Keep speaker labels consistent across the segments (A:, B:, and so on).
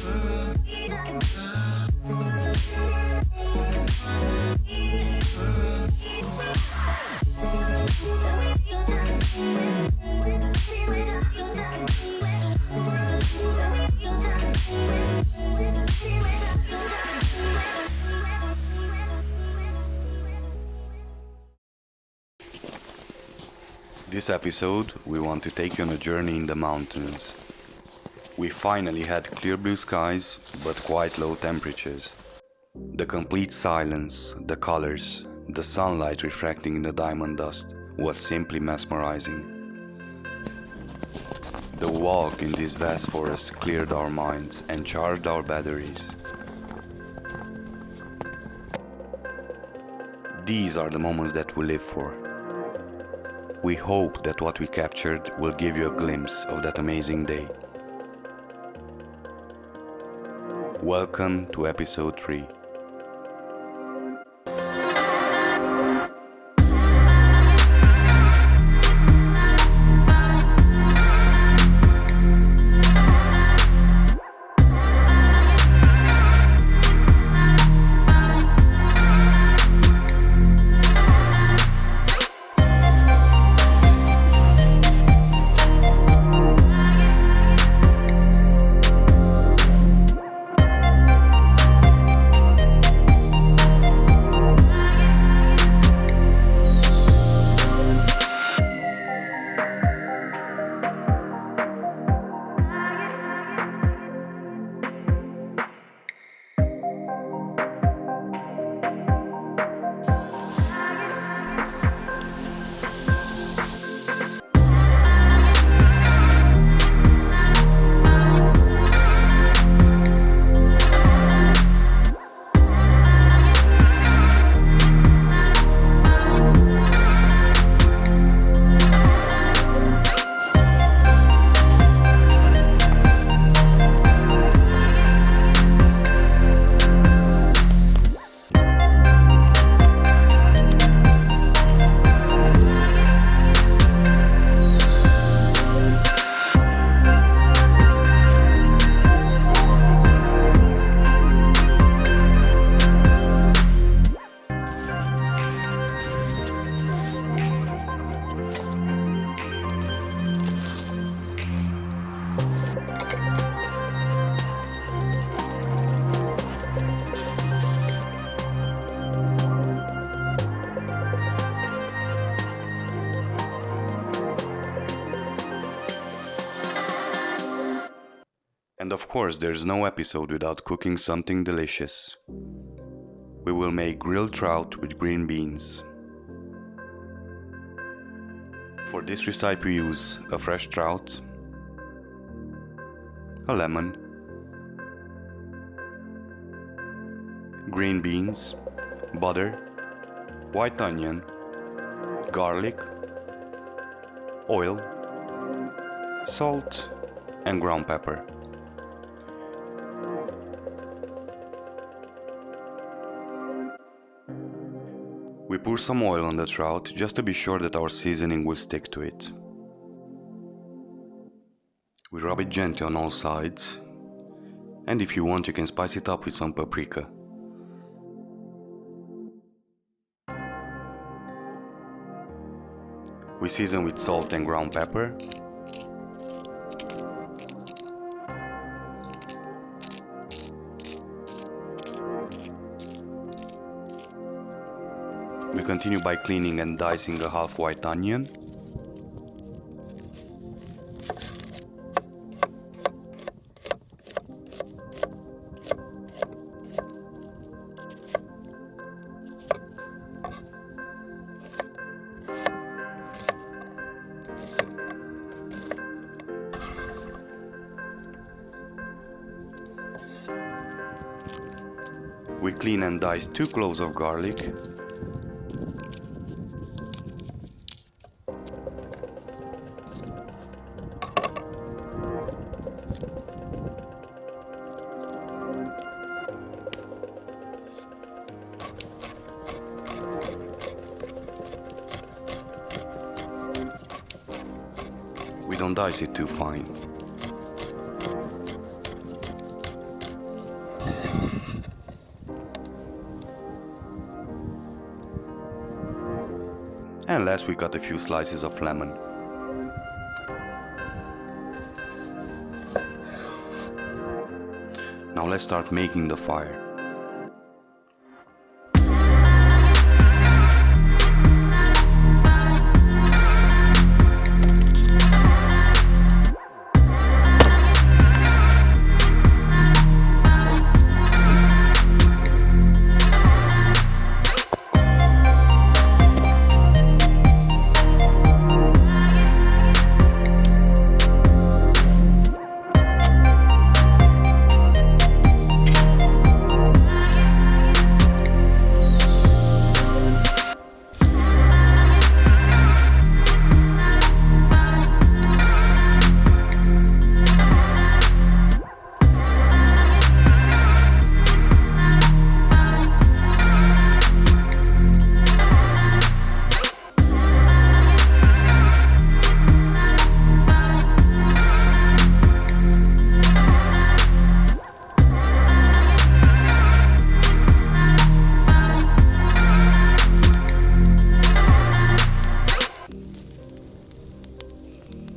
A: This episode, we want to take you on a journey in the mountains. We finally had clear blue skies, but quite low temperatures. The complete silence, the colors, the sunlight refracting in the diamond dust was simply mesmerizing. The walk in this vast forest cleared our minds and charged our batteries. These are the moments that we live for. We hope that what we captured will give you a glimpse of that amazing day. Welcome to episode 3. And of course, there's no episode without cooking something delicious. We will make grilled trout with green beans. For this recipe we use a fresh trout, a lemon, green beans, butter, white onion, garlic, oil, salt, and ground pepper. We pour some oil on the trout just to be sure that our seasoning will stick to it. We rub it gently on all sides, and if you want you can spice it up with some paprika. We season with salt and ground pepper. We continue by cleaning and dicing a half white onion. We clean and dice 2 cloves of garlic. We don't dice it too fine. And last we cut a few slices of lemon. Now let's start making the fire.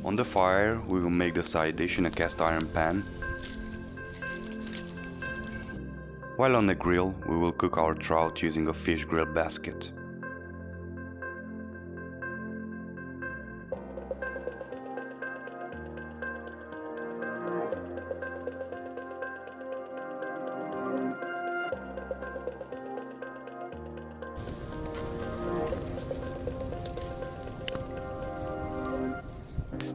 A: On the fire, we will make the side dish in a cast iron pan. While on the grill, we will cook our trout using a fish grill basket.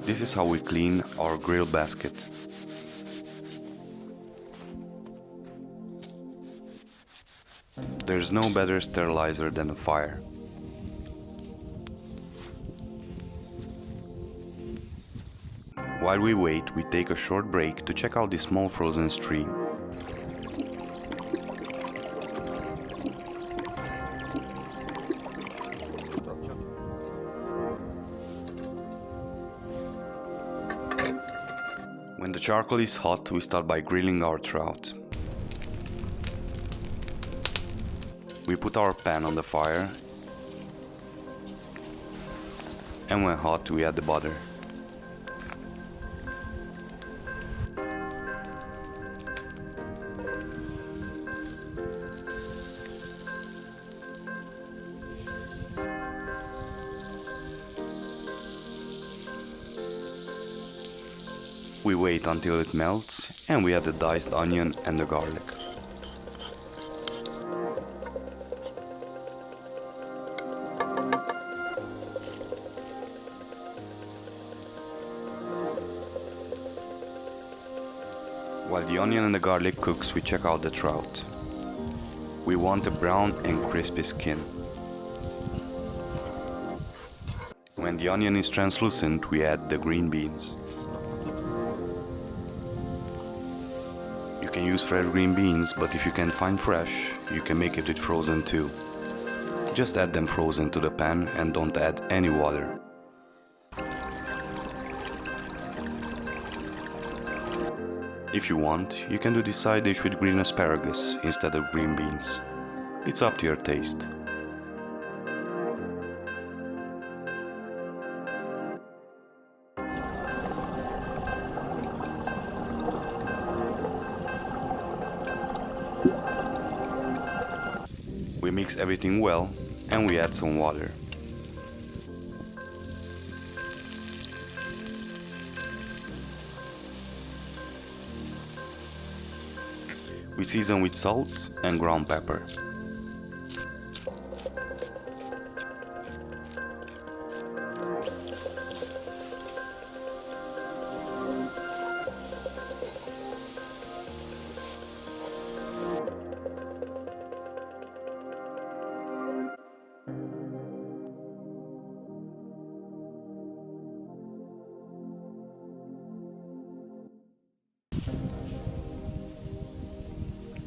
A: This is how we clean our grill basket. There's no better sterilizer than a fire. While we wait, we take a short break to check out this small frozen stream. When the charcoal is hot, we start by grilling our trout. We put our pan on the fire, and when hot, we add the butter. We wait until it melts, and we add the diced onion and the garlic. While the onion and the garlic cooks, we check out the trout. We want a brown and crispy skin. When the onion is translucent, we add the green beans. You can use fresh green beans, but if you can't find fresh, you can make it with frozen too. Just add them frozen to the pan and don't add any water. If you want, you can do this side dish with green asparagus instead of green beans. It's up to your taste. We mix everything well and we add some water. We season with salt and ground pepper.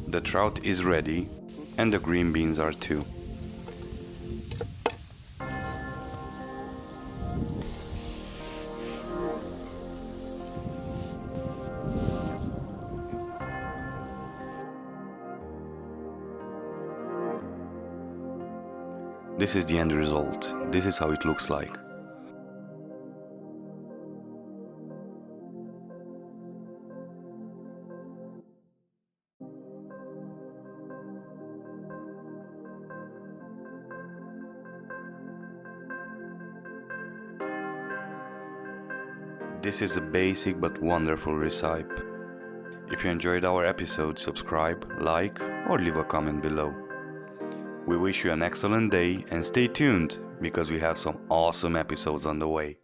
A: The trout is ready, and the green beans are too. This is the end result. This is how it looks like. This is a basic but wonderful recipe. If you enjoyed our episode, subscribe, like, or leave a comment below. We wish you an excellent day and stay tuned because we have some awesome episodes on the way.